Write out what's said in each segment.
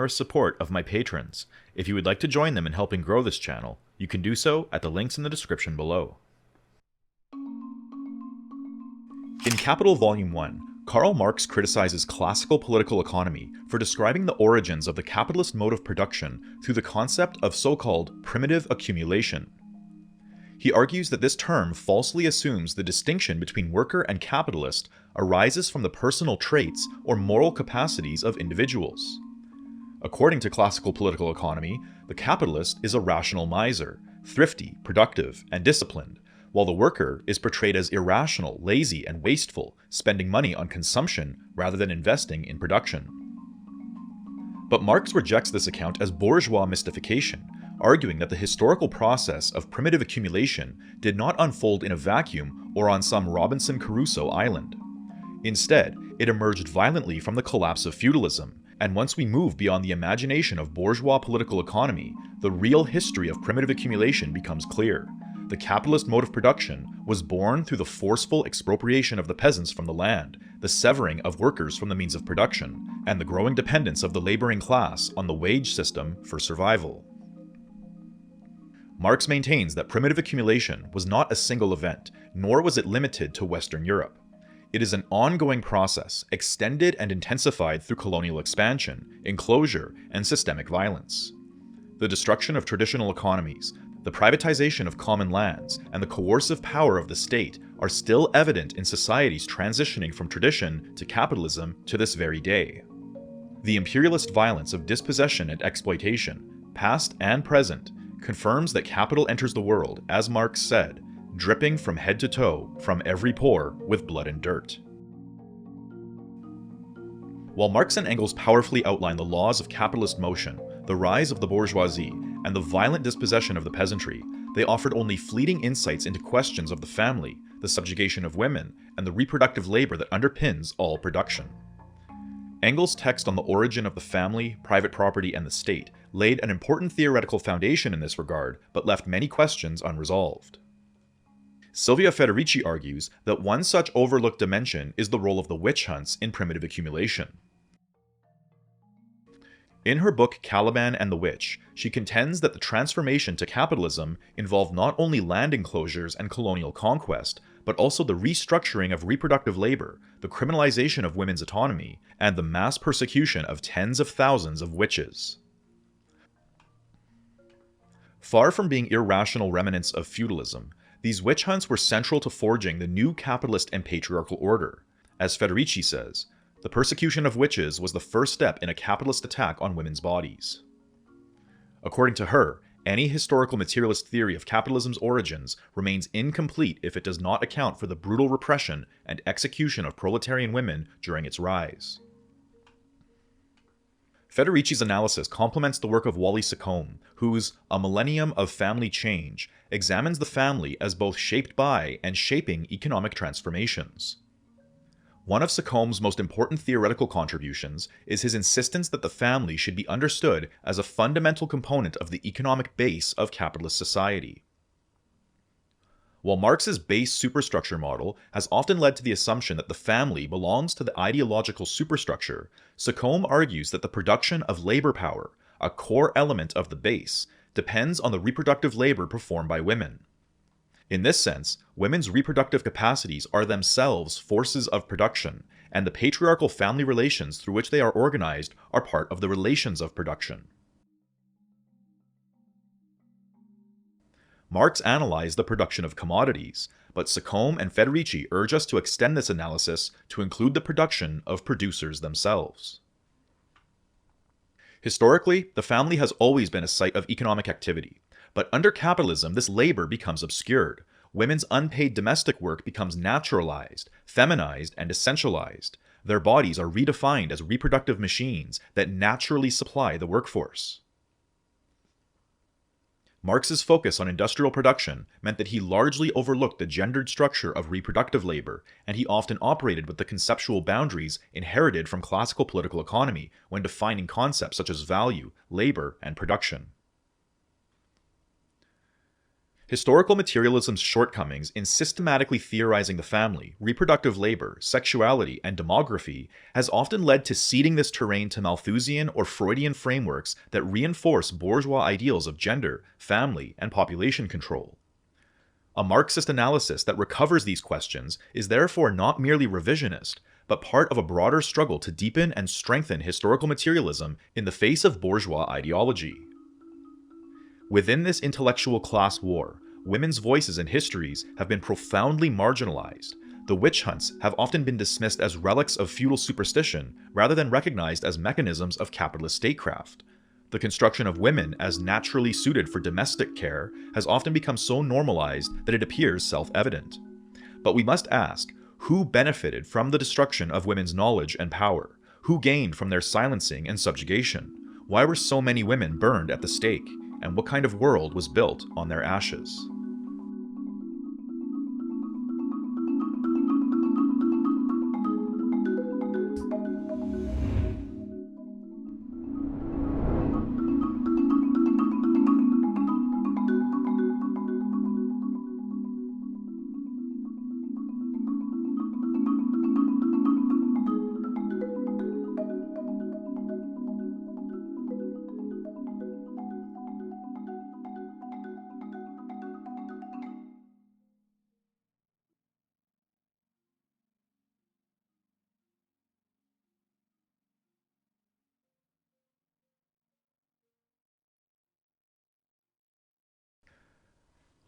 generous support of my patrons. If you would like to join them in helping grow this channel, you can do so at the links in the description below. In Capital Volume 1, Karl Marx criticizes classical political economy for describing the origins of the capitalist mode of production through the concept of so-called primitive accumulation. He argues that this term falsely assumes the distinction between worker and capitalist arises from the personal traits or moral capacities of individuals. According to classical political economy, the capitalist is a rational miser, thrifty, productive, and disciplined, while the worker is portrayed as irrational, lazy, and wasteful, spending money on consumption rather than investing in production. But Marx rejects this account as bourgeois mystification, arguing that the historical process of primitive accumulation did not unfold in a vacuum or on some Robinson Crusoe island. Instead, it emerged violently from the collapse of feudalism, and once we move beyond the imagination of bourgeois political economy, the real history of primitive accumulation becomes clear. The capitalist mode of production was born through the forceful expropriation of the peasants from the land, the severing of workers from the means of production, and the growing dependence of the laboring class on the wage system for survival. Marx maintains that primitive accumulation was not a single event, nor was it limited to Western Europe. It is an ongoing process, extended and intensified through colonial expansion, enclosure, and systemic violence. The destruction of traditional economies, the privatization of common lands, and the coercive power of the state are still evident in societies transitioning from tradition to capitalism to this very day. The imperialist violence of dispossession and exploitation, past and present, confirms that capital enters the world, as Marx said, dripping from head to toe, from every pore, with blood and dirt. While Marx and Engels powerfully outline the laws of capitalist motion, the rise of the bourgeoisie, and the violent dispossession of the peasantry, they offered only fleeting insights into questions of the family, the subjugation of women, and the reproductive labor that underpins all production. Engels' text on the origin of the family, private property, and the state laid an important theoretical foundation in this regard, but left many questions unresolved. Silvia Federici argues that one such overlooked dimension is the role of the witch hunts in primitive accumulation. In her book Caliban and the Witch, she contends that the transformation to capitalism involved not only land enclosures and colonial conquest, but also the restructuring of reproductive labor, the criminalization of women's autonomy, and the mass persecution of tens of thousands of witches. Far from being irrational remnants of feudalism, these witch hunts were central to forging the new capitalist and patriarchal order. As Federici says, the persecution of witches was the first step in a capitalist attack on women's bodies. According to her, any historical materialist theory of capitalism's origins remains incomplete if it does not account for the brutal repression and execution of proletarian women during its rise. Federici's analysis complements the work of Wally Secombe, whose A Millennium of Family Change examines the family as both shaped by and shaping economic transformations. One of Secombe's most important theoretical contributions is his insistence that the family should be understood as a fundamental component of the economic base of capitalist society. While Marx's base superstructure model has often led to the assumption that the family belongs to the ideological superstructure, Secombe argues that the production of labor power, a core element of the base, depends on the reproductive labor performed by women. In this sense, women's reproductive capacities are themselves forces of production, and the patriarchal family relations through which they are organized are part of the relations of production. Marx analyzed the production of commodities, but Secombe and Federici urge us to extend this analysis to include the production of producers themselves. Historically, the family has always been a site of economic activity, but under capitalism this labor becomes obscured. Women's unpaid domestic work becomes naturalized, feminized, and essentialized. Their bodies are redefined as reproductive machines that naturally supply the workforce. Marx's focus on industrial production meant that he largely overlooked the gendered structure of reproductive labor, and he often operated with the conceptual boundaries inherited from classical political economy when defining concepts such as value, labor, and production. Historical materialism's shortcomings in systematically theorizing the family, reproductive labor, sexuality, and demography has often led to ceding this terrain to Malthusian or Freudian frameworks that reinforce bourgeois ideals of gender, family, and population control. A Marxist analysis that recovers these questions is therefore not merely revisionist, but part of a broader struggle to deepen and strengthen historical materialism in the face of bourgeois ideology. Within this intellectual class war, women's voices and histories have been profoundly marginalized. The witch hunts have often been dismissed as relics of feudal superstition rather than recognized as mechanisms of capitalist statecraft. The construction of women as naturally suited for domestic care has often become so normalized that it appears self-evident. But we must ask, who benefited from the destruction of women's knowledge and power? Who gained from their silencing and subjugation? Why were so many women burned at the stake? And what kind of world was built on their ashes?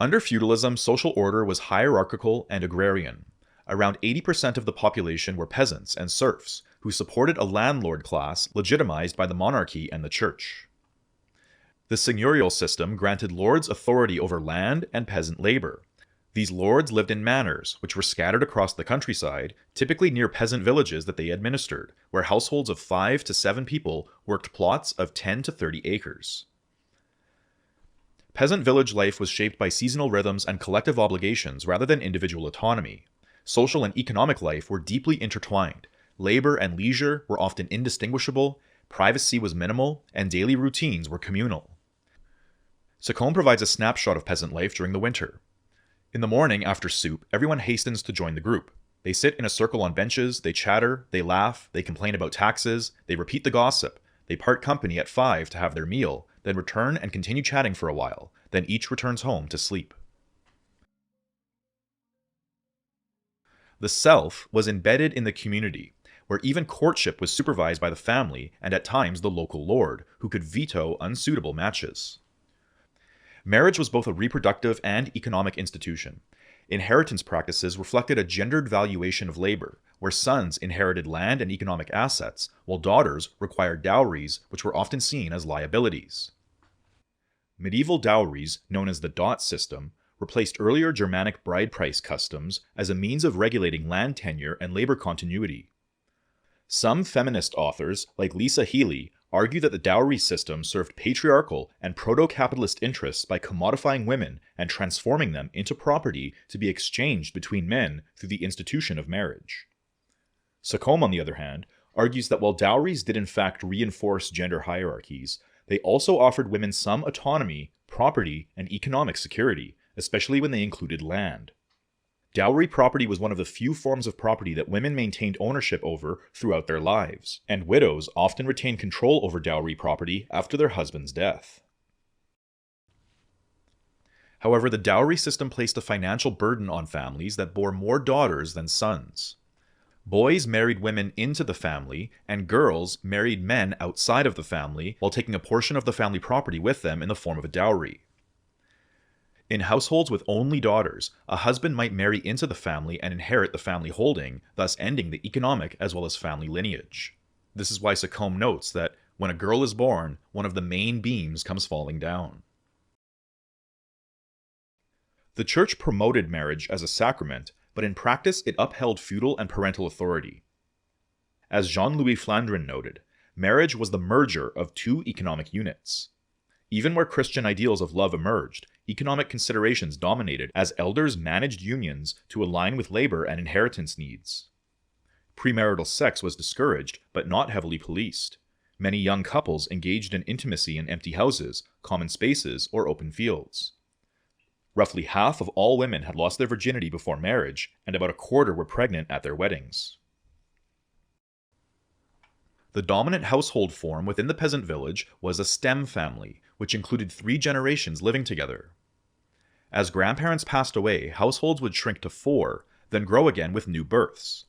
Under feudalism, social order was hierarchical and agrarian. Around 80% of the population were peasants and serfs, who supported a landlord class legitimized by the monarchy and the church. The seigneurial system granted lords authority over land and peasant labor. These lords lived in manors, which were scattered across the countryside, typically near peasant villages that they administered, where households of 5 to 7 people worked plots of 10 to 30 acres. Peasant village life was shaped by seasonal rhythms and collective obligations rather than individual autonomy. Social and economic life were deeply intertwined. Labor and leisure were often indistinguishable, privacy was minimal, and daily routines were communal. Sacombe provides a snapshot of peasant life during the winter. In the morning, after soup, everyone hastens to join the group. They sit in a circle on benches, they chatter, they laugh, they complain about taxes, they repeat the gossip, they part company at 5 to have their meal, then return and continue chatting for a while, then each returns home to sleep. The self was embedded in the community, where even courtship was supervised by the family and at times the local lord, who could veto unsuitable matches. Marriage was both a reproductive and economic institution. Inheritance practices reflected a gendered valuation of labor, where sons inherited land and economic assets, while daughters required dowries, which were often seen as liabilities. Medieval dowries, known as the dot system, replaced earlier Germanic bride price customs as a means of regulating land tenure and labor continuity. Some feminist authors, like Lisa Healy, argue that the dowry system served patriarchal and proto-capitalist interests by commodifying women and transforming them into property to be exchanged between men through the institution of marriage. Sacombe, on the other hand, argues that while dowries did in fact reinforce gender hierarchies, they also offered women some autonomy, property, and economic security, especially when they included land. Dowry property was one of the few forms of property that women maintained ownership over throughout their lives, and widows often retained control over dowry property after their husband's death. However, the dowry system placed a financial burden on families that bore more daughters than sons. Boys married women into the family, and girls married men outside of the family while taking a portion of the family property with them in the form of a dowry. In households with only daughters, a husband might marry into the family and inherit the family holding, thus ending the economic as well as family lineage. This is why Sacombe notes that when a girl is born, one of the main beams comes falling down. The church promoted marriage as a sacrament, but in practice it upheld feudal and parental authority. As Jean-Louis Flandrin noted, marriage was the merger of two economic units. Even where Christian ideals of love emerged, economic considerations dominated as elders managed unions to align with labor and inheritance needs. Premarital sex was discouraged, but not heavily policed. Many young couples engaged in intimacy in empty houses, common spaces, or open fields. Roughly half of all women had lost their virginity before marriage, and about a quarter were pregnant at their weddings. The dominant household form within the peasant village was a stem family, which included 3 generations living together. As grandparents passed away, households would shrink to 4, then grow again with new births.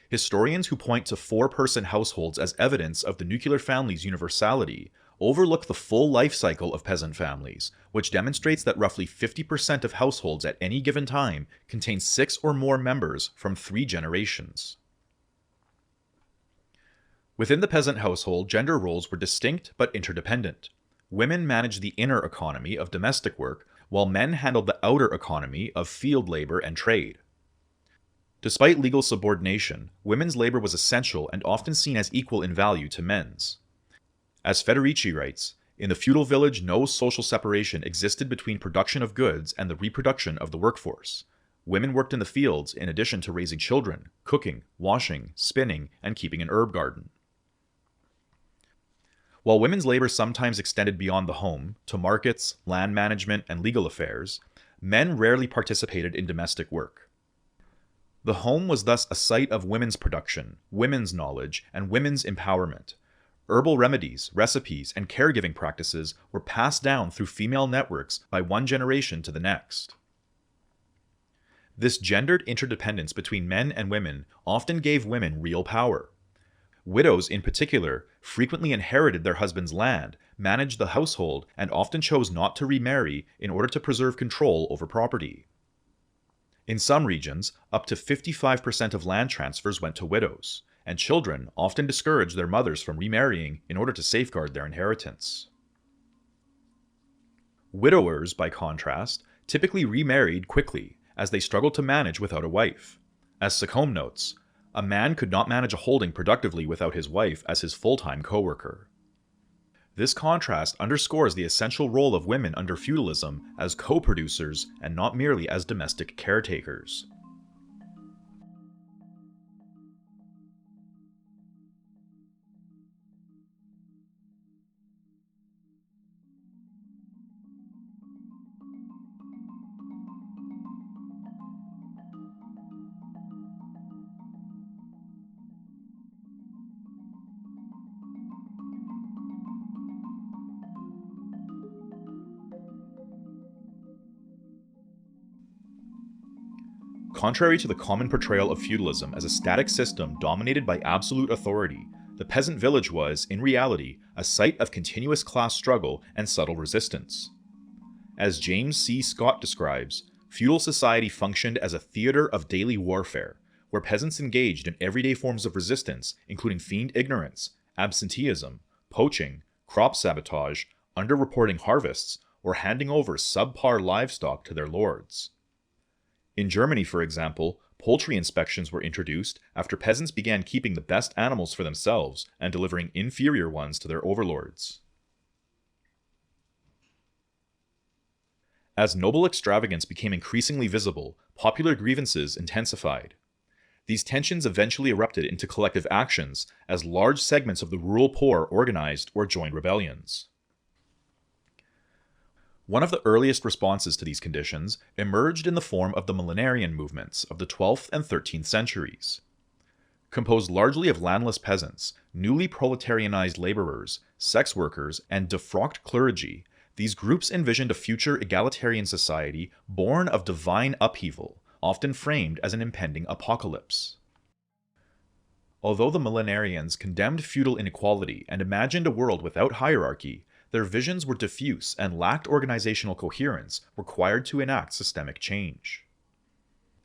Historians who point to 4-person households as evidence of the nuclear family's universality overlook the full life cycle of peasant families, which demonstrates that roughly 50% of households at any given time contain 6 or more members from 3 generations. Within the peasant household, gender roles were distinct but interdependent. Women managed the inner economy of domestic work, while men handled the outer economy of field labor and trade. Despite legal subordination, women's labor was essential and often seen as equal in value to men's. As Federici writes, in the feudal village no social separation existed between production of goods and the reproduction of the workforce. Women worked in the fields in addition to raising children, cooking, washing, spinning, and keeping an herb garden. While women's labor sometimes extended beyond the home, to markets, land management, and legal affairs, men rarely participated in domestic work. The home was thus a site of women's production, women's knowledge, and women's empowerment. Herbal remedies, recipes, and caregiving practices were passed down through female networks by one generation to the next. This gendered interdependence between men and women often gave women real power. Widows, in particular, frequently inherited their husband's land, managed the household, and often chose not to remarry in order to preserve control over property. In some regions, up to 55% of land transfers went to widows, and children often discouraged their mothers from remarrying in order to safeguard their inheritance. Widowers, by contrast, typically remarried quickly, as they struggled to manage without a wife. As Secombe notes, a man could not manage a holding productively without his wife as his full-time co-worker. This contrast underscores the essential role of women under feudalism as co-producers and not merely as domestic caretakers. Contrary to the common portrayal of feudalism as a static system dominated by absolute authority, the peasant village was, in reality, a site of continuous class struggle and subtle resistance. As James C. Scott describes, feudal society functioned as a theater of daily warfare, where peasants engaged in everyday forms of resistance, including feigned ignorance, absenteeism, poaching, crop sabotage, underreporting harvests, or handing over subpar livestock to their lords. In Germany, for example, poultry inspections were introduced after peasants began keeping the best animals for themselves and delivering inferior ones to their overlords. As noble extravagance became increasingly visible, popular grievances intensified. These tensions eventually erupted into collective actions as large segments of the rural poor organized or joined rebellions. One of the earliest responses to these conditions emerged in the form of the millenarian movements of the 12th and 13th centuries. Composed largely of landless peasants, newly proletarianized laborers, sex workers, and defrocked clergy, these groups envisioned a future egalitarian society born of divine upheaval, often framed as an impending apocalypse. Although the millenarians condemned feudal inequality and imagined a world without hierarchy, their visions were diffuse and lacked organizational coherence required to enact systemic change.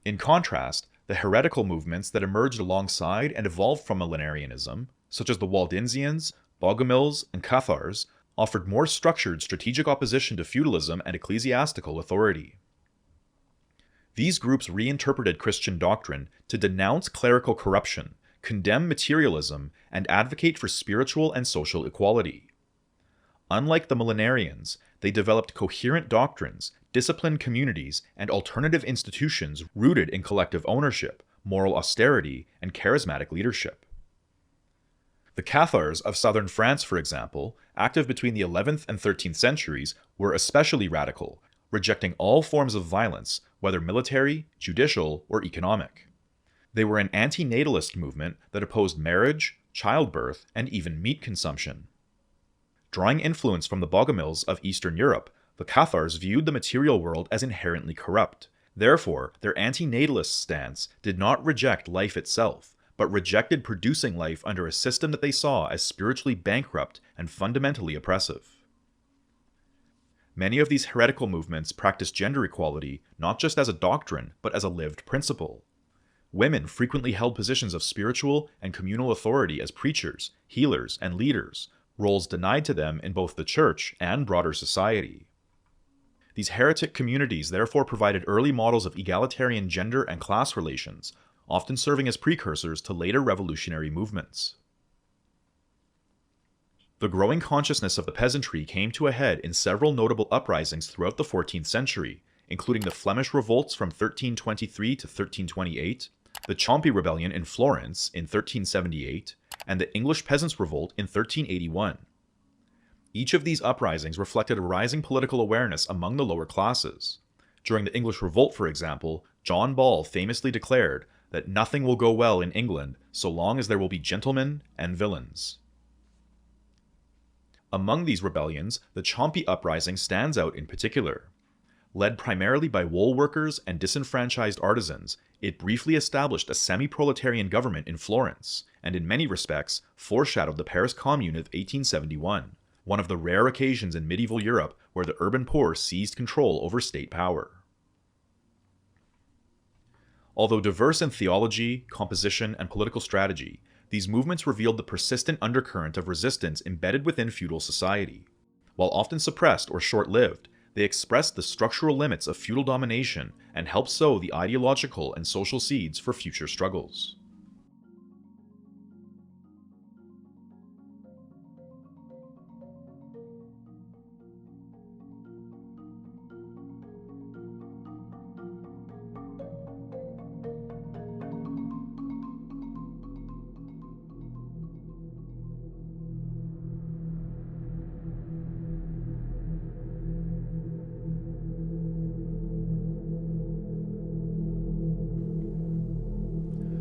In contrast, the heretical movements that emerged alongside and evolved from millenarianism, such as the Waldensians, Bogomils, and Cathars, offered more structured strategic opposition to feudalism and ecclesiastical authority. These groups reinterpreted Christian doctrine to denounce clerical corruption, condemn materialism, and advocate for spiritual and social equality. Unlike the millenarians, they developed coherent doctrines, disciplined communities, and alternative institutions rooted in collective ownership, moral austerity, and charismatic leadership. The Cathars of southern France, for example, active between the 11th and 13th centuries, were especially radical, rejecting all forms of violence, whether military, judicial, or economic. They were an anti-natalist movement that opposed marriage, childbirth, and even meat consumption. Drawing influence from the bogomils of Eastern Europe, the Cathars viewed the material world as inherently corrupt. Therefore, their anti-natalist stance did not reject life itself, but rejected producing life under a system that they saw as spiritually bankrupt and fundamentally oppressive. Many of these heretical movements practiced gender equality not just as a doctrine, but as a lived principle. Women frequently held positions of spiritual and communal authority as preachers, healers, and leaders, roles denied to them in both the church and broader society. These heretic communities therefore provided early models of egalitarian gender and class relations, often serving as precursors to later revolutionary movements. The growing consciousness of the peasantry came to a head in several notable uprisings throughout the 14th century, including the Flemish revolts from 1323 to 1328, the Chompy rebellion in Florence in 1378, and the English Peasants' Revolt in 1381. Each of these uprisings reflected a rising political awareness among the lower classes. During the English Revolt, for example, John Ball famously declared that nothing will go well in England so long as there will be gentlemen and villains. Among these rebellions, the Chompy uprising stands out in particular. Led primarily by wool workers and disenfranchised artisans, it briefly established a semi-proletarian government in Florence, and in many respects foreshadowed the Paris Commune of 1871, one of the rare occasions in medieval Europe where the urban poor seized control over state power. Although diverse in theology, composition, and political strategy, these movements revealed the persistent undercurrent of resistance embedded within feudal society. While often suppressed or short-lived, they expressed the structural limits of feudal domination and helped sow the ideological and social seeds for future struggles.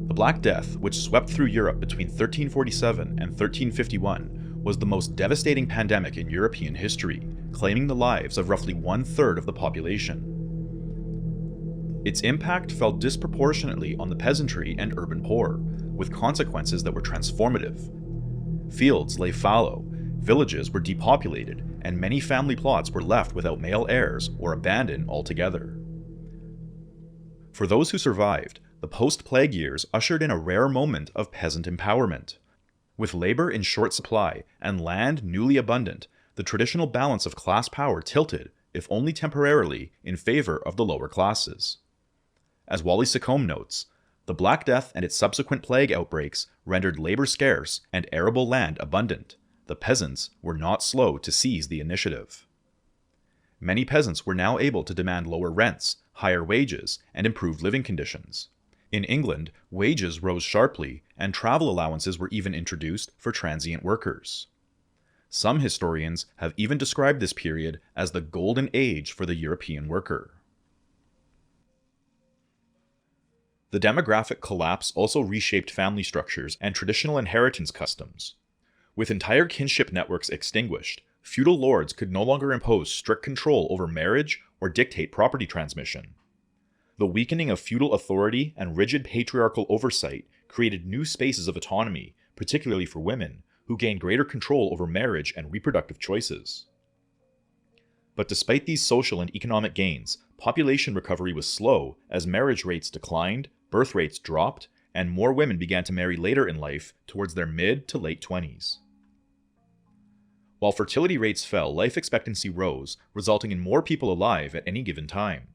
The Black Death, which swept through Europe between 1347 and 1351, was the most devastating pandemic in European history, claiming the lives of roughly 1/3 of the population. Its impact fell disproportionately on the peasantry and urban poor, with consequences that were transformative. Fields lay fallow, villages were depopulated, and many family plots were left without male heirs or abandoned altogether. For those who survived, the post-plague years ushered in a rare moment of peasant empowerment. With labor in short supply and land newly abundant, the traditional balance of class power tilted, if only temporarily, in favor of the lower classes. As Wally Secombe notes, the Black Death and its subsequent plague outbreaks rendered labor scarce and arable land abundant. The peasants were not slow to seize the initiative. Many peasants were now able to demand lower rents, higher wages, and improved living conditions. In England, wages rose sharply, and travel allowances were even introduced for transient workers. Some historians have even described this period as the golden age for the European worker. The demographic collapse also reshaped family structures and traditional inheritance customs. With entire kinship networks extinguished, feudal lords could no longer impose strict control over marriage or dictate property transmission. The weakening of feudal authority and rigid patriarchal oversight created new spaces of autonomy, particularly for women, who gained greater control over marriage and reproductive choices. But despite these social and economic gains, population recovery was slow as marriage rates declined, birth rates dropped, and more women began to marry later in life towards their mid to late 20s. While fertility rates fell, life expectancy rose, resulting in more people alive at any given time.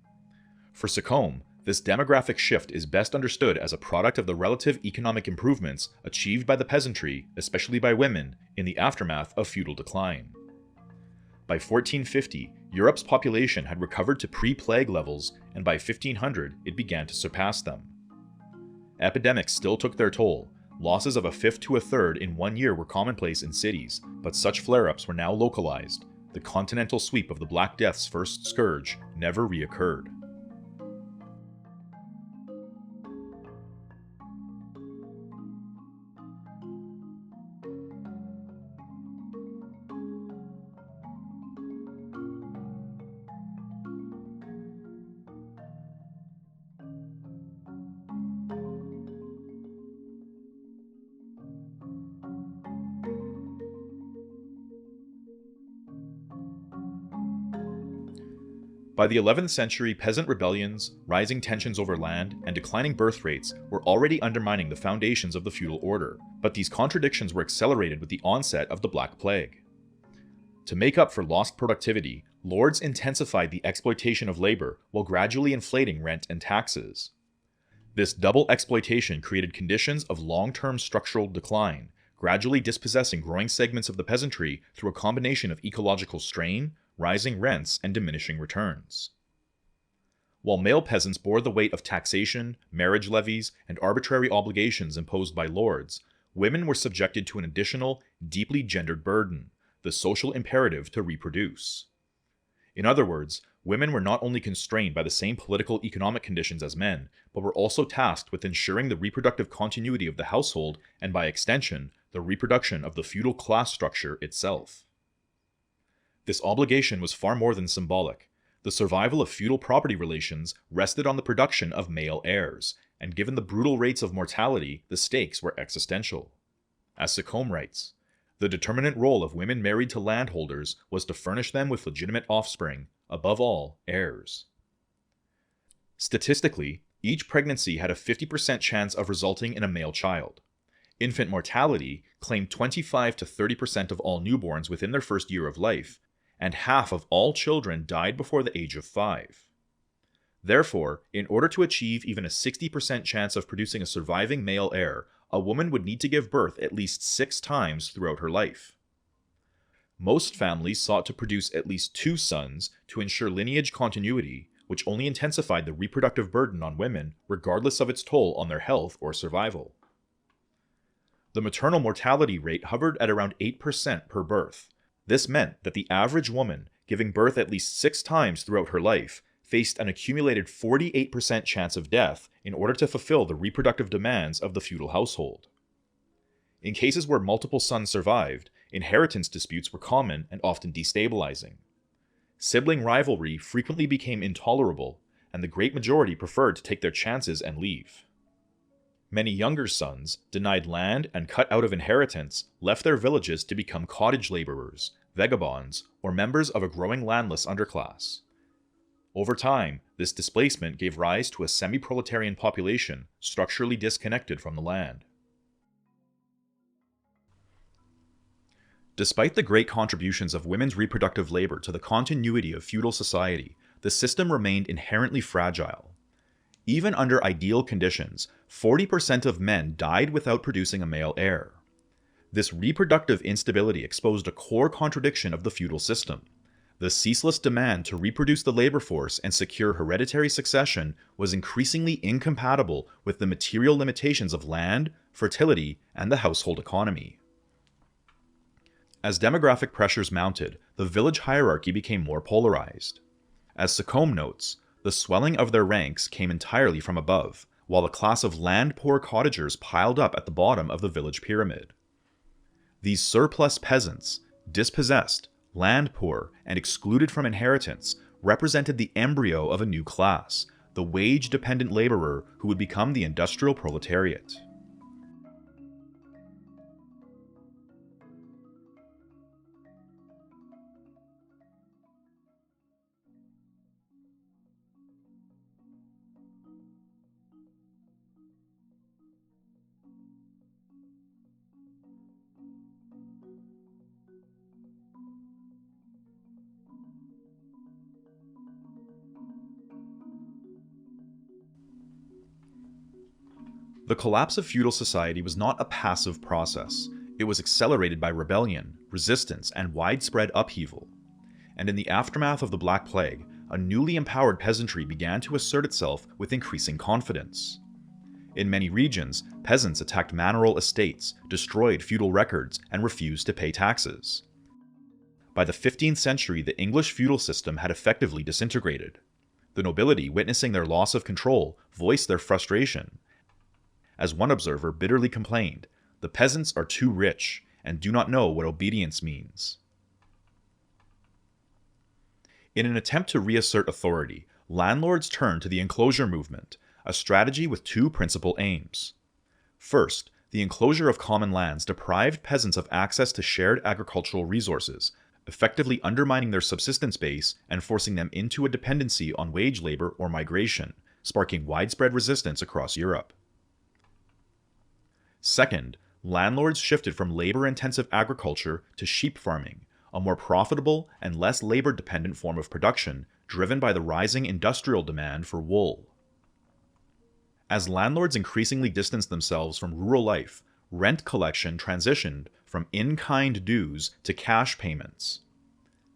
For Secombe, this demographic shift is best understood as a product of the relative economic improvements achieved by the peasantry, especially by women, in the aftermath of feudal decline. By 1450, Europe's population had recovered to pre-plague levels, and by 1500 it began to surpass them. Epidemics still took their toll. Losses of a fifth to a third in 1 year were commonplace in cities, but such flare-ups were now localized. The continental sweep of the Black Death's first scourge never reoccurred. By the 11th century, peasant rebellions, rising tensions over land, and declining birth rates were already undermining the foundations of the feudal order, but these contradictions were accelerated with the onset of the Black Plague. To make up for lost productivity, lords intensified the exploitation of labor while gradually inflating rent and taxes. This double exploitation created conditions of long-term structural decline, gradually dispossessing growing segments of the peasantry through a combination of ecological strain, rising rents, and diminishing returns. While male peasants bore the weight of taxation, marriage levies, and arbitrary obligations imposed by lords, women were subjected to an additional, deeply gendered burden, the social imperative to reproduce. In other words, women were not only constrained by the same political economic conditions as men, but were also tasked with ensuring the reproductive continuity of the household and, by extension, the reproduction of the feudal class structure itself. This obligation was far more than symbolic. The survival of feudal property relations rested on the production of male heirs, and given the brutal rates of mortality, the stakes were existential. As Secombe writes, the determinant role of women married to landholders was to furnish them with legitimate offspring, above all, heirs. Statistically, each pregnancy had a 50% chance of resulting in a male child. Infant mortality claimed 25 to 30% of all newborns within their first year of life, and half of all children died before the age of 5. Therefore, in order to achieve even a 60% chance of producing a surviving male heir, a woman would need to give birth at least 6 times throughout her life. Most families sought to produce at least 2 sons to ensure lineage continuity, which only intensified the reproductive burden on women, regardless of its toll on their health or survival. The maternal mortality rate hovered at around 8% per birth. This meant that the average woman, giving birth at least 6 times throughout her life, faced an accumulated 48% chance of death in order to fulfill the reproductive demands of the feudal household. In cases where multiple sons survived, inheritance disputes were common and often destabilizing. Sibling rivalry frequently became intolerable, and the great majority preferred to take their chances and leave. Many younger sons, denied land and cut out of inheritance, left their villages to become cottage laborers, vagabonds, or members of a growing landless underclass. Over time, this displacement gave rise to a semi-proletarian population structurally disconnected from the land. Despite the great contributions of women's reproductive labor to the continuity of feudal society, the system remained inherently fragile. Even under ideal conditions, 40% of men died without producing a male heir. This reproductive instability exposed a core contradiction of the feudal system. The ceaseless demand to reproduce the labor force and secure hereditary succession was increasingly incompatible with the material limitations of land, fertility, and the household economy. As demographic pressures mounted, the village hierarchy became more polarized. As Secombe notes, the swelling of their ranks came entirely from above, while a class of land-poor cottagers piled up at the bottom of the village pyramid. These surplus peasants, dispossessed, land-poor, and excluded from inheritance, represented the embryo of a new class, the wage-dependent laborer who would become the industrial proletariat. The collapse of feudal society was not a passive process. It was accelerated by rebellion, resistance, and widespread upheaval. And in the aftermath of the Black Plague, a newly empowered peasantry began to assert itself with increasing confidence. In many regions, peasants attacked manorial estates, destroyed feudal records, and refused to pay taxes. By the 15th century, the English feudal system had effectively disintegrated. The nobility, witnessing their loss of control, voiced their frustration. As one observer bitterly complained, "The peasants are too rich and do not know what obedience means." In an attempt to reassert authority, landlords turned to the enclosure movement, a strategy with two principal aims. First, the enclosure of common lands deprived peasants of access to shared agricultural resources, effectively undermining their subsistence base and forcing them into a dependency on wage labor or migration, sparking widespread resistance across Europe. Second, landlords shifted from labor-intensive agriculture to sheep farming, a more profitable and less labor-dependent form of production driven by the rising industrial demand for wool. As landlords increasingly distanced themselves from rural life, rent collection transitioned from in-kind dues to cash payments.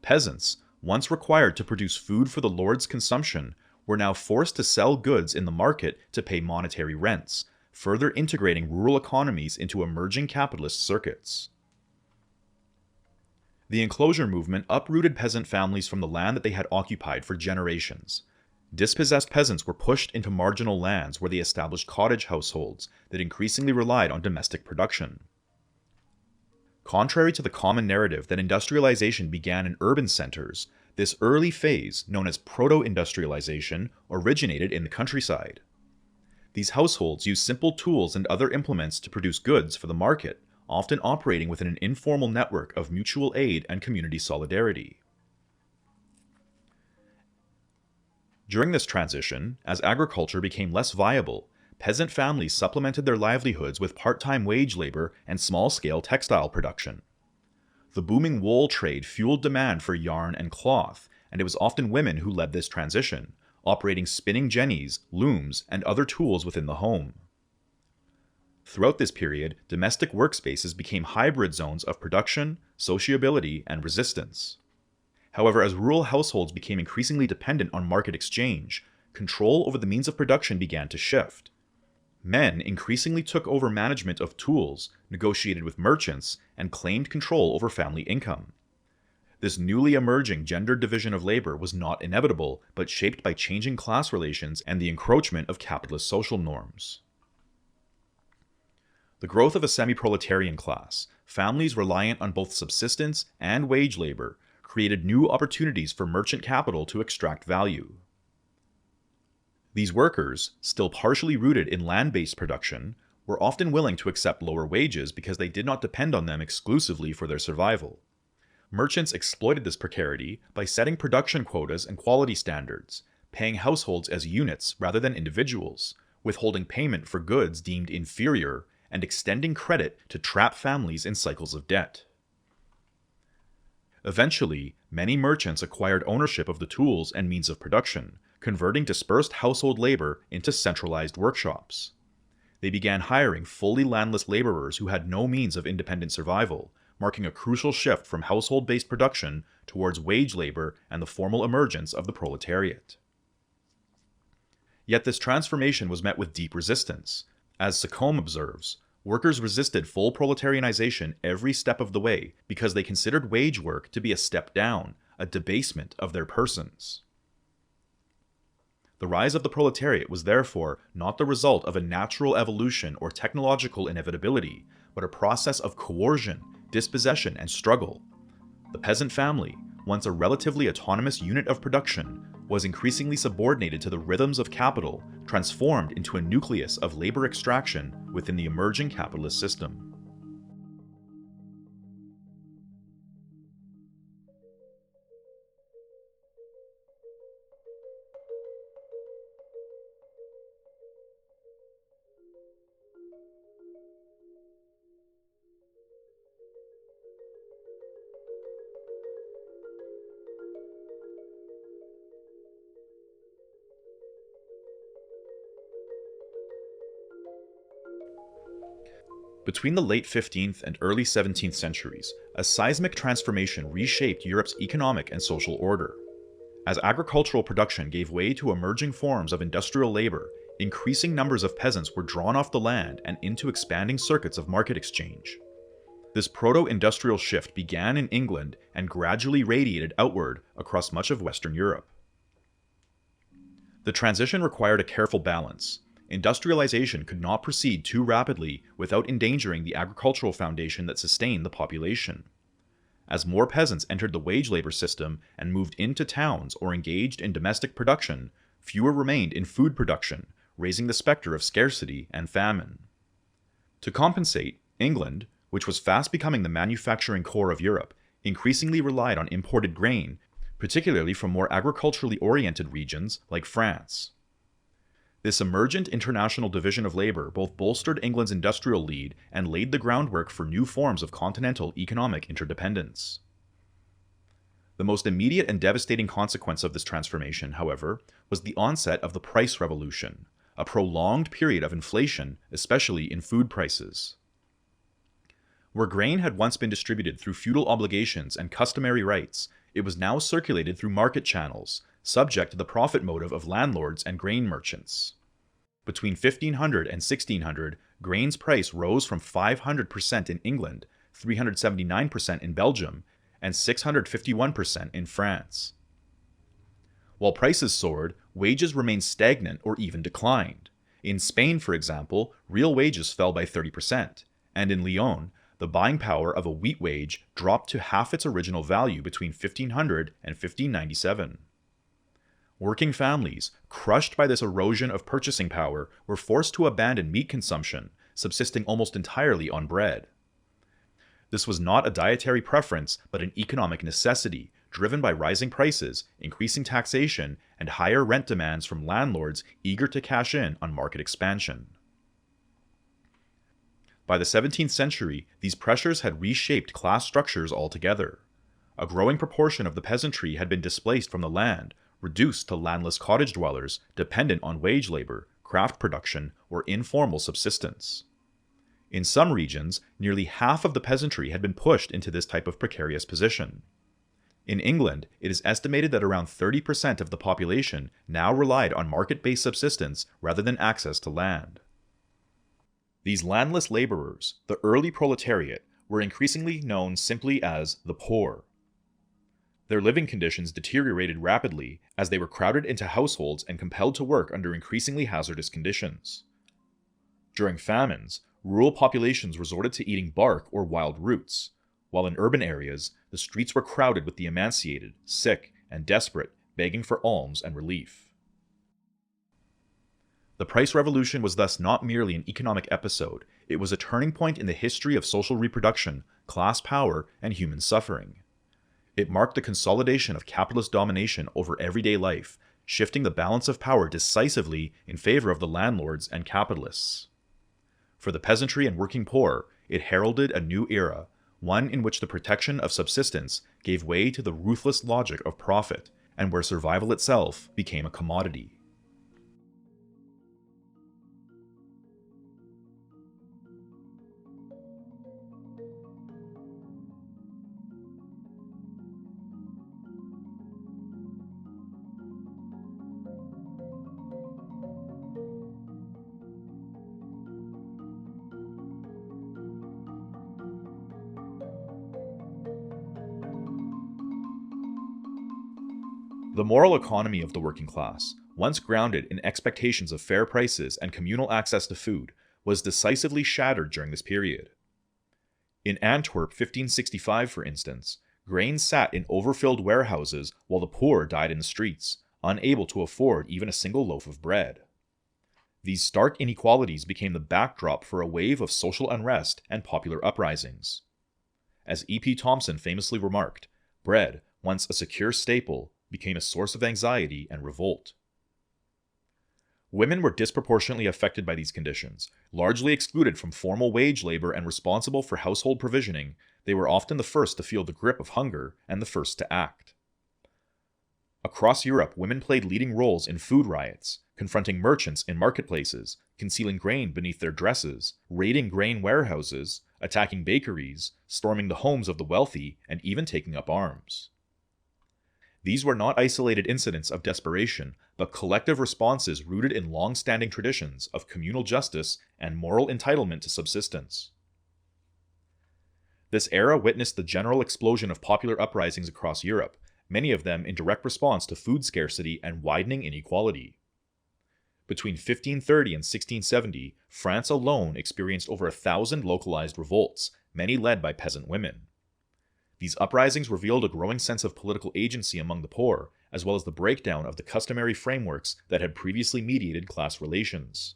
Peasants, once required to produce food for the lord's consumption, were now forced to sell goods in the market to pay monetary rents, further integrating rural economies into emerging capitalist circuits. The enclosure movement uprooted peasant families from the land that they had occupied for generations. Dispossessed peasants were pushed into marginal lands where they established cottage households that increasingly relied on domestic production. Contrary to the common narrative that industrialization began in urban centers, this early phase, known as Proto-industrialization, originated in the countryside. These households used simple tools and other implements to produce goods for the market, often operating within an informal network of mutual aid and community solidarity. During this transition, as agriculture became less viable, peasant families supplemented their livelihoods with part-time wage labor and small-scale textile production. The booming wool trade fueled demand for yarn and cloth, and it was often women who led this transition, operating spinning jennies, looms, and other tools within the home. Throughout this period, domestic workspaces became hybrid zones of production, sociability, and resistance. However, as rural households became increasingly dependent on market exchange, control over the means of production began to shift. Men increasingly took over management of tools, negotiated with merchants, and claimed control over family income. This newly emerging gendered division of labor was not inevitable, but shaped by changing class relations and the encroachment of capitalist social norms. The growth of a semi-proletarian class, families reliant on both subsistence and wage labor, created new opportunities for merchant capital to extract value. These workers, still partially rooted in land-based production, were often willing to accept lower wages because they did not depend on them exclusively for their survival. Merchants exploited this precarity by setting production quotas and quality standards, paying households as units rather than individuals, withholding payment for goods deemed inferior, and extending credit to trap families in cycles of debt. Eventually, many merchants acquired ownership of the tools and means of production, converting dispersed household labor into centralized workshops. They began hiring fully landless laborers who had no means of independent survival, marking a crucial shift from household-based production towards wage labor and the formal emergence of the proletariat. Yet this transformation was met with deep resistance. As Secombe observes, workers resisted full proletarianization every step of the way because they considered wage work to be a step down, a debasement of their persons. The rise of the proletariat was therefore not the result of a natural evolution or technological inevitability, but a process of coercion, dispossession, and struggle. The peasant family, once a relatively autonomous unit of production, was increasingly subordinated to the rhythms of capital, transformed into a nucleus of labor extraction within the emerging capitalist system. Between the late 15th and early 17th centuries, a seismic transformation reshaped Europe's economic and social order. As agricultural production gave way to emerging forms of industrial labor, increasing numbers of peasants were drawn off the land and into expanding circuits of market exchange. This proto-industrial shift began in England and gradually radiated outward across much of Western Europe. The transition required a careful balance. Industrialization could not proceed too rapidly without endangering the agricultural foundation that sustained the population. As more peasants entered the wage labor system and moved into towns or engaged in domestic production, fewer remained in food production, raising the specter of scarcity and famine. To compensate, England, which was fast becoming the manufacturing core of Europe, increasingly relied on imported grain, particularly from more agriculturally oriented regions like France. This emergent international division of labor both bolstered England's industrial lead and laid the groundwork for new forms of continental economic interdependence. The most immediate and devastating consequence of this transformation, however, was the onset of the price revolution, a prolonged period of inflation, especially in food prices. Where grain had once been distributed through feudal obligations and customary rights, it was now circulated through market channels, subject to the profit motive of landlords and grain merchants. Between 1500 and 1600, grain's price rose from 500% in England, 379% in Belgium, and 651% in France. While prices soared, wages remained stagnant or even declined. In Spain, for example, real wages fell by 30%, and in Lyon, the buying power of a wheat wage dropped to half its original value between 1500 and 1597. Working families, crushed by this erosion of purchasing power, were forced to abandon meat consumption, subsisting almost entirely on bread. This was not a dietary preference, but an economic necessity, driven by rising prices, increasing taxation, and higher rent demands from landlords eager to cash in on market expansion. By the 17th century, these pressures had reshaped class structures altogether. A growing proportion of the peasantry had been displaced from the land, reduced to landless cottage dwellers, dependent on wage labor, craft production, or informal subsistence. In some regions, nearly half of the peasantry had been pushed into this type of precarious position. In England, it is estimated that around 30% of the population now relied on market-based subsistence rather than access to land. These landless laborers, the early proletariat, were increasingly known simply as the poor. Their living conditions deteriorated rapidly as they were crowded into households and compelled to work under increasingly hazardous conditions. During famines, rural populations resorted to eating bark or wild roots, while in urban areas, the streets were crowded with the emaciated, sick, and desperate, begging for alms and relief. The price revolution was thus not merely an economic episode, it was a turning point in the history of social reproduction, class power, and human suffering. It marked the consolidation of capitalist domination over everyday life, shifting the balance of power decisively in favor of the landlords and capitalists. For the peasantry and working poor, it heralded a new era, one in which the protection of subsistence gave way to the ruthless logic of profit, and where survival itself became a commodity. The moral economy of the working class, once grounded in expectations of fair prices and communal access to food, was decisively shattered during this period. In Antwerp 1565, for instance, grain sat in overfilled warehouses while the poor died in the streets, unable to afford even a single loaf of bread. These stark inequalities became the backdrop for a wave of social unrest and popular uprisings. As E.P. Thompson famously remarked, bread, once a secure staple, became a source of anxiety and revolt. Women were disproportionately affected by these conditions. Largely excluded from formal wage labor and responsible for household provisioning, they were often the first to feel the grip of hunger and the first to act. Across Europe, women played leading roles in food riots, confronting merchants in marketplaces, concealing grain beneath their dresses, raiding grain warehouses, attacking bakeries, storming the homes of the wealthy, and even taking up arms. These were not isolated incidents of desperation, but collective responses rooted in long-standing traditions of communal justice and moral entitlement to subsistence. This era witnessed the general explosion of popular uprisings across Europe, many of them in direct response to food scarcity and widening inequality. Between 1530 and 1670, France alone experienced over 1,000 localized revolts, many led by peasant women. These uprisings revealed a growing sense of political agency among the poor, as well as the breakdown of the customary frameworks that had previously mediated class relations.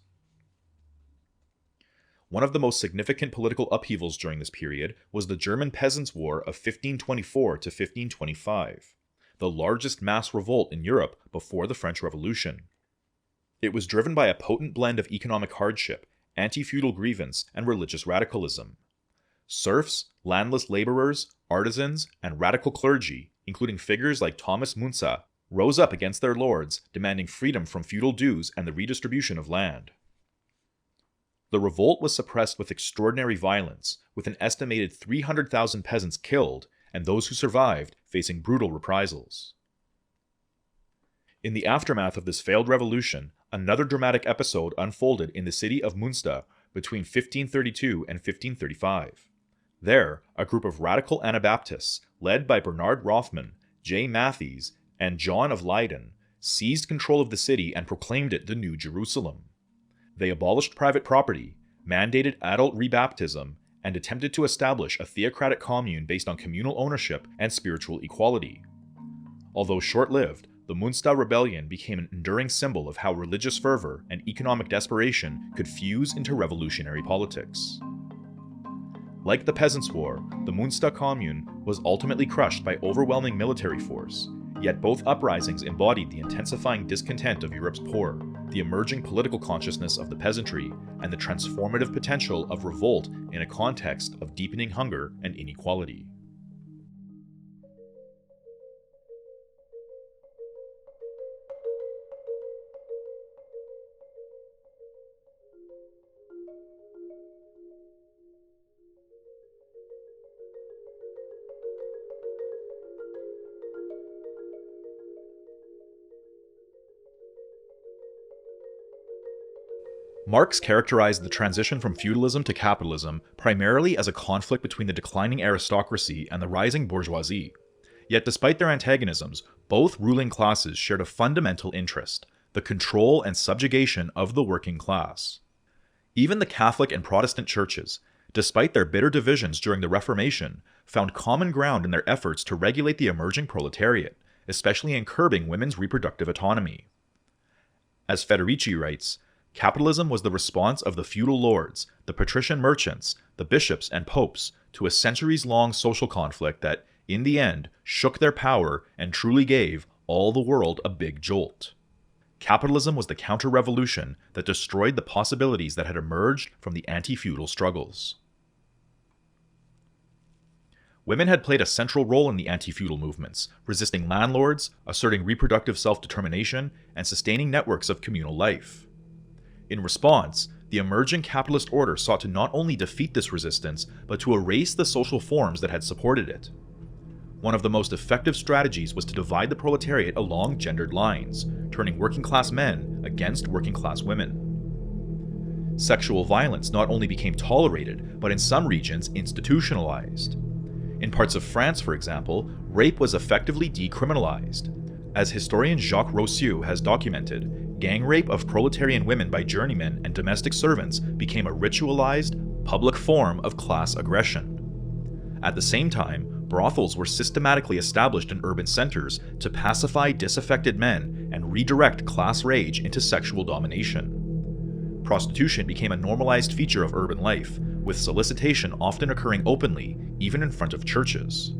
One of the most significant political upheavals during this period was the German Peasants' War of 1524 to 1525, the largest mass revolt in Europe before the French Revolution. It was driven by a potent blend of economic hardship, anti-feudal grievance, and religious radicalism. Serfs, landless laborers, artisans, and radical clergy, including figures like Thomas Müntzer, rose up against their lords, demanding freedom from feudal dues and the redistribution of land. The revolt was suppressed with extraordinary violence, with an estimated 300,000 peasants killed, and those who survived facing brutal reprisals. In the aftermath of this failed revolution, another dramatic episode unfolded in the city of Münster between 1532 and 1535. There, a group of radical Anabaptists, led by Bernard Rothman, J. Matthees, and John of Leyden, seized control of the city and proclaimed it the New Jerusalem. They abolished private property, mandated adult rebaptism, and attempted to establish a theocratic commune based on communal ownership and spiritual equality. Although short-lived, the Münster Rebellion became an enduring symbol of how religious fervor and economic desperation could fuse into revolutionary politics. Like the Peasants' War, the Münster Commune was ultimately crushed by overwhelming military force, yet both uprisings embodied the intensifying discontent of Europe's poor, the emerging political consciousness of the peasantry, and the transformative potential of revolt in a context of deepening hunger and inequality. Marx characterized the transition from feudalism to capitalism primarily as a conflict between the declining aristocracy and the rising bourgeoisie. Yet despite their antagonisms, both ruling classes shared a fundamental interest: the control and subjugation of the working class. Even the Catholic and Protestant churches, despite their bitter divisions during the Reformation, found common ground in their efforts to regulate the emerging proletariat, especially in curbing women's reproductive autonomy. As Federici writes, capitalism was the response of the feudal lords, the patrician merchants, the bishops, and popes to a centuries-long social conflict that, in the end, shook their power and truly gave all the world a big jolt. Capitalism was the counter-revolution that destroyed the possibilities that had emerged from the anti-feudal struggles. Women had played a central role in the anti-feudal movements, resisting landlords, asserting reproductive self-determination, and sustaining networks of communal life. In response, the emerging capitalist order sought to not only defeat this resistance, but to erase the social forms that had supported it. One of the most effective strategies was to divide the proletariat along gendered lines, turning working-class men against working-class women. Sexual violence not only became tolerated, but in some regions institutionalized. In parts of France, for example, rape was effectively decriminalized. As historian Jacques Rousseau has documented, gang rape of proletarian women by journeymen and domestic servants became a ritualized, public form of class aggression. At the same time, brothels were systematically established in urban centers to pacify disaffected men and redirect class rage into sexual domination. Prostitution became a normalized feature of urban life, with solicitation often occurring openly, even in front of churches.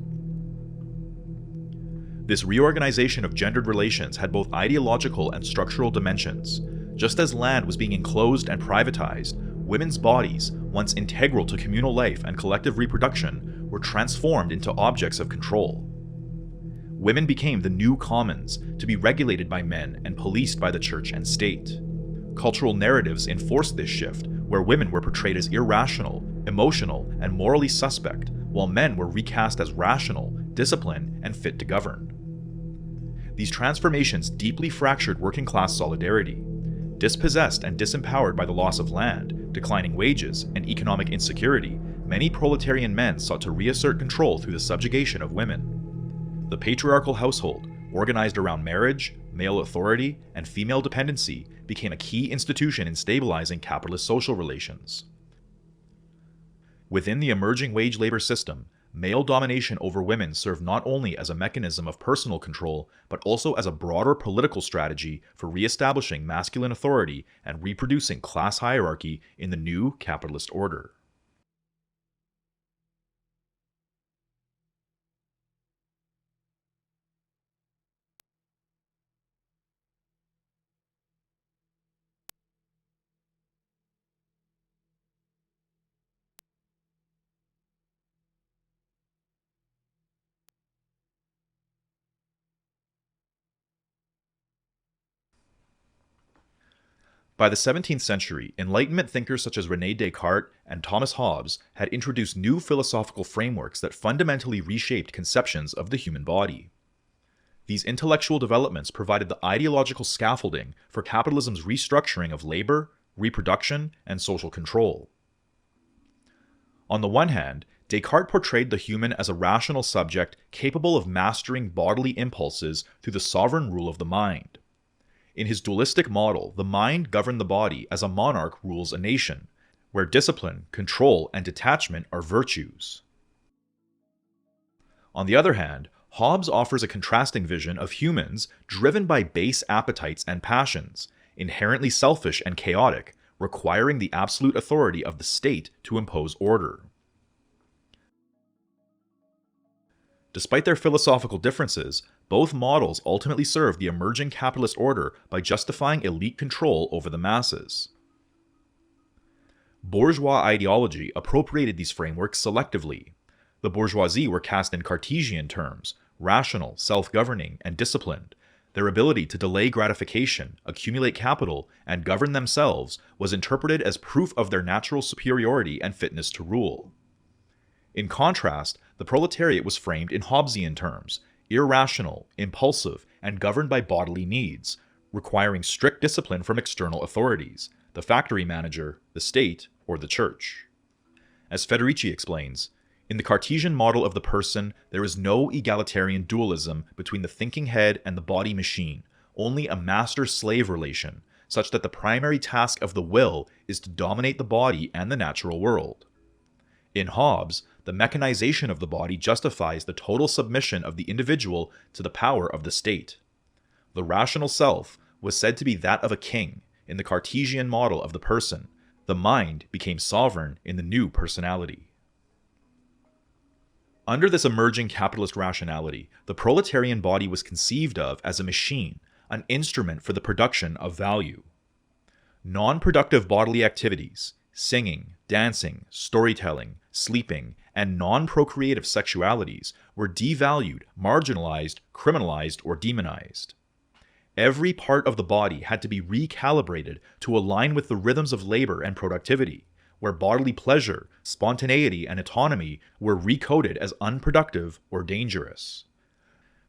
This reorganization of gendered relations had both ideological and structural dimensions. Just as land was being enclosed and privatized, women's bodies, once integral to communal life and collective reproduction, were transformed into objects of control. Women became the new commons, to be regulated by men and policed by the church and state. Cultural narratives enforced this shift, where women were portrayed as irrational, emotional, and morally suspect, while men were recast as rational, disciplined, and fit to govern. These transformations deeply fractured working-class solidarity. Dispossessed and disempowered by the loss of land, declining wages, and economic insecurity, many proletarian men sought to reassert control through the subjugation of women. The patriarchal household, organized around marriage, male authority, and female dependency, became a key institution in stabilizing capitalist social relations. Within the emerging wage labor system, male domination over women served not only as a mechanism of personal control, but also as a broader political strategy for re-establishing masculine authority and reproducing class hierarchy in the new capitalist order. By the 17th century, Enlightenment thinkers such as René Descartes and Thomas Hobbes had introduced new philosophical frameworks that fundamentally reshaped conceptions of the human body. These intellectual developments provided the ideological scaffolding for capitalism's restructuring of labor, reproduction, and social control. On the one hand, Descartes portrayed the human as a rational subject capable of mastering bodily impulses through the sovereign rule of the mind. In his dualistic model, the mind governed the body as a monarch rules a nation, where discipline, control, and detachment are virtues. On the other hand, Hobbes offers a contrasting vision of humans driven by base appetites and passions, inherently selfish and chaotic, requiring the absolute authority of the state to impose order. Despite their philosophical differences, both models ultimately serve the emerging capitalist order by justifying elite control over the masses. Bourgeois ideology appropriated these frameworks selectively. The bourgeoisie were cast in Cartesian terms, rational, self-governing, and disciplined. Their ability to delay gratification, accumulate capital, and govern themselves was interpreted as proof of their natural superiority and fitness to rule. In contrast, the proletariat was framed in Hobbesian terms, irrational, impulsive, and governed by bodily needs, requiring strict discipline from external authorities, the factory manager, the state, or the church. As Federici explains, in the Cartesian model of the person, there is no egalitarian dualism between the thinking head and the body machine, only a master-slave relation, such that the primary task of the will is to dominate the body and the natural world. In Hobbes, the mechanization of the body justifies the total submission of the individual to the power of the state. The rational self was said to be that of a king in the Cartesian model of the person. The mind became sovereign in the new personality. Under this emerging capitalist rationality, the proletarian body was conceived of as a machine, an instrument for the production of value. Non-productive bodily activities, singing, dancing, storytelling, sleeping, and non-procreative sexualities were devalued, marginalized, criminalized, or demonized. Every part of the body had to be recalibrated to align with the rhythms of labor and productivity, where bodily pleasure, spontaneity, and autonomy were recoded as unproductive or dangerous.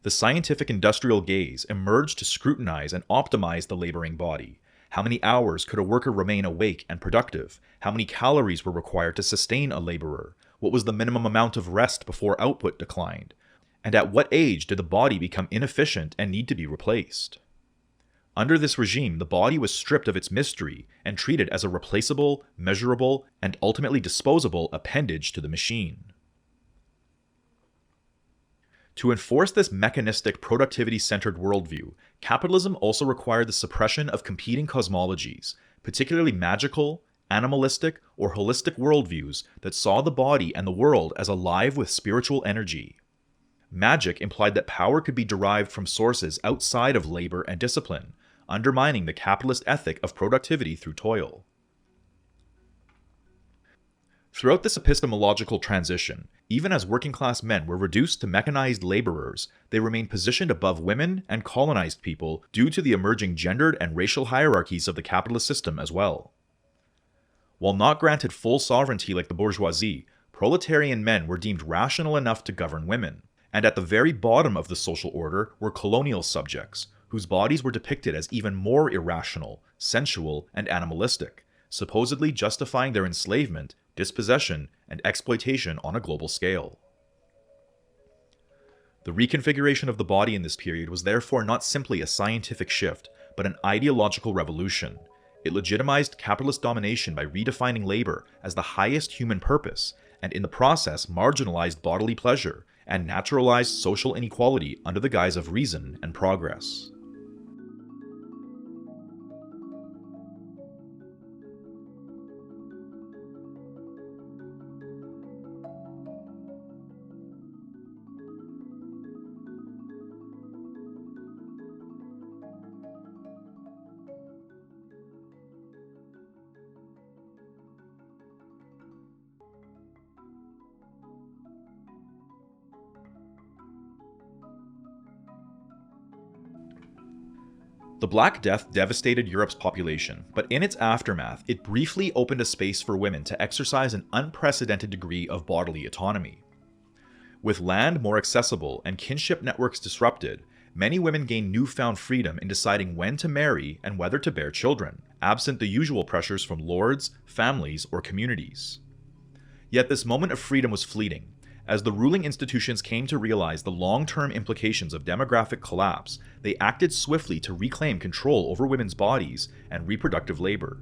The scientific industrial gaze emerged to scrutinize and optimize the laboring body. How many hours could a worker remain awake and productive? How many calories were required to sustain a laborer? What was the minimum amount of rest before output declined? And at what age did the body become inefficient and need to be replaced? Under this regime, the body was stripped of its mystery and treated as a replaceable, measurable, and ultimately disposable appendage to the machine. To enforce this mechanistic, productivity-centered worldview, capitalism also required the suppression of competing cosmologies, particularly magical, animalistic, or holistic worldviews that saw the body and the world as alive with spiritual energy. Magic implied that power could be derived from sources outside of labor and discipline, undermining the capitalist ethic of productivity through toil. Throughout this epistemological transition, even as working-class men were reduced to mechanized laborers, they remained positioned above women and colonized people due to the emerging gendered and racial hierarchies of the capitalist system as well. While not granted full sovereignty like the bourgeoisie, proletarian men were deemed rational enough to govern women, and at the very bottom of the social order were colonial subjects, whose bodies were depicted as even more irrational, sensual, and animalistic, supposedly justifying their enslavement dispossession, and exploitation on a global scale. The reconfiguration of the body in this period was therefore not simply a scientific shift, but an ideological revolution. It legitimized capitalist domination by redefining labor as the highest human purpose, and in the process marginalized bodily pleasure and naturalized social inequality under the guise of reason and progress. The Black Death devastated Europe's population, but in its aftermath, it briefly opened a space for women to exercise an unprecedented degree of bodily autonomy. With land more accessible and kinship networks disrupted, many women gained newfound freedom in deciding when to marry and whether to bear children, absent the usual pressures from lords, families, or communities. Yet this moment of freedom was fleeting. As the ruling institutions came to realize the long-term implications of demographic collapse, they acted swiftly to reclaim control over women's bodies and reproductive labor.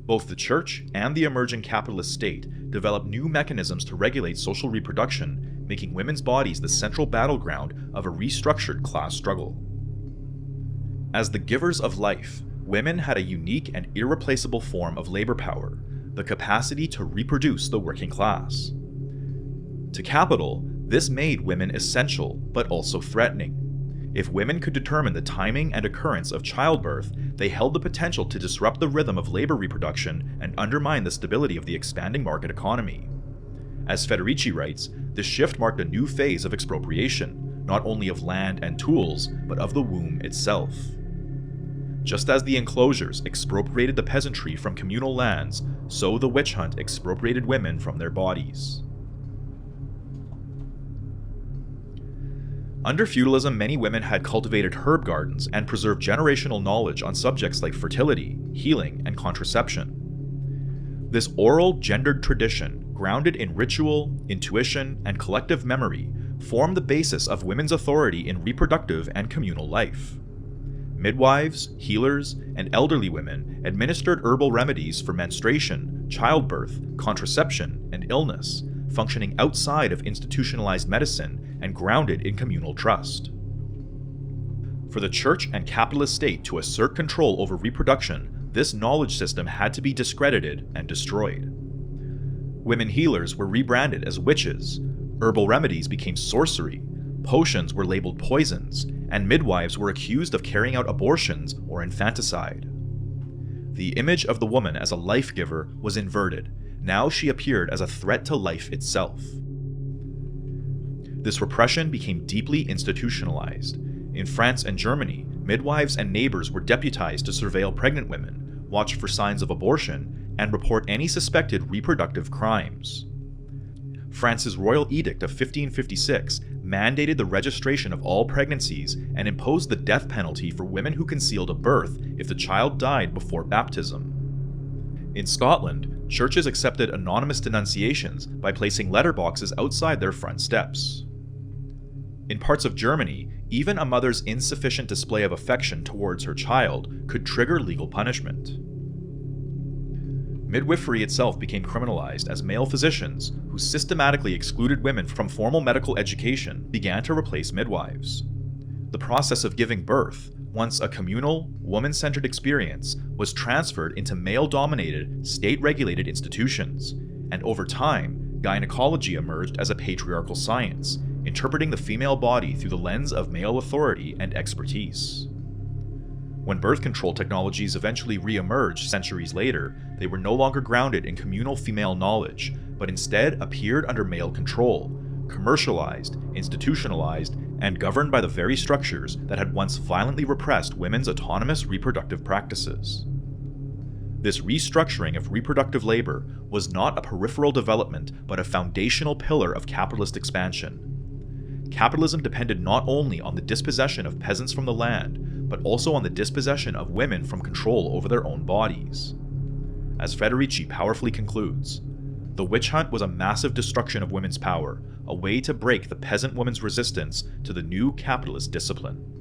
Both the church and the emerging capitalist state developed new mechanisms to regulate social reproduction, making women's bodies the central battleground of a restructured class struggle. As the givers of life, women had a unique and irreplaceable form of labor power, the capacity to reproduce the working class. To capital, this made women essential, but also threatening. If women could determine the timing and occurrence of childbirth, they held the potential to disrupt the rhythm of labor reproduction and undermine the stability of the expanding market economy. As Federici writes, this shift marked a new phase of expropriation, not only of land and tools, but of the womb itself. Just as the enclosures expropriated the peasantry from communal lands, so the witch hunt expropriated women from their bodies. Under feudalism, many women had cultivated herb gardens and preserved generational knowledge on subjects like fertility, healing, and contraception. This oral, gendered tradition, grounded in ritual, intuition, and collective memory, formed the basis of women's authority in reproductive and communal life. Midwives, healers, and elderly women administered herbal remedies for menstruation, childbirth, contraception, and illness, functioning outside of institutionalized medicine and grounded in communal trust. For the church and capitalist state to assert control over reproduction, this knowledge system had to be discredited and destroyed. Women healers were rebranded as witches, herbal remedies became sorcery, potions were labeled poisons, and midwives were accused of carrying out abortions or infanticide. The image of the woman as a life giver was inverted. Now she appeared as a threat to life itself. This repression became deeply institutionalized. In France and Germany, midwives and neighbors were deputized to surveil pregnant women, watch for signs of abortion, and report any suspected reproductive crimes. France's royal edict of 1556 mandated the registration of all pregnancies and imposed the death penalty for women who concealed a birth if the child died before baptism. In Scotland, churches accepted anonymous denunciations by placing letterboxes outside their front steps. In parts of Germany, even a mother's insufficient display of affection towards her child could trigger legal punishment. Midwifery itself became criminalized as male physicians, who systematically excluded women from formal medical education, began to replace midwives. The process of giving birth, once a communal, woman-centered experience, was transferred into male-dominated, state-regulated institutions, and over time, gynecology emerged as a patriarchal science, interpreting the female body through the lens of male authority and expertise. When birth control technologies eventually re-emerged centuries later, they were no longer grounded in communal female knowledge, but instead appeared under male control, commercialized, institutionalized, and governed by the very structures that had once violently repressed women's autonomous reproductive practices. This restructuring of reproductive labor was not a peripheral development, but a foundational pillar of capitalist expansion. Capitalism depended not only on the dispossession of peasants from the land, but also on the dispossession of women from control over their own bodies. As Federici powerfully concludes, The witch hunt was a massive destruction of women's power, a way to break the peasant woman's resistance to the new capitalist discipline.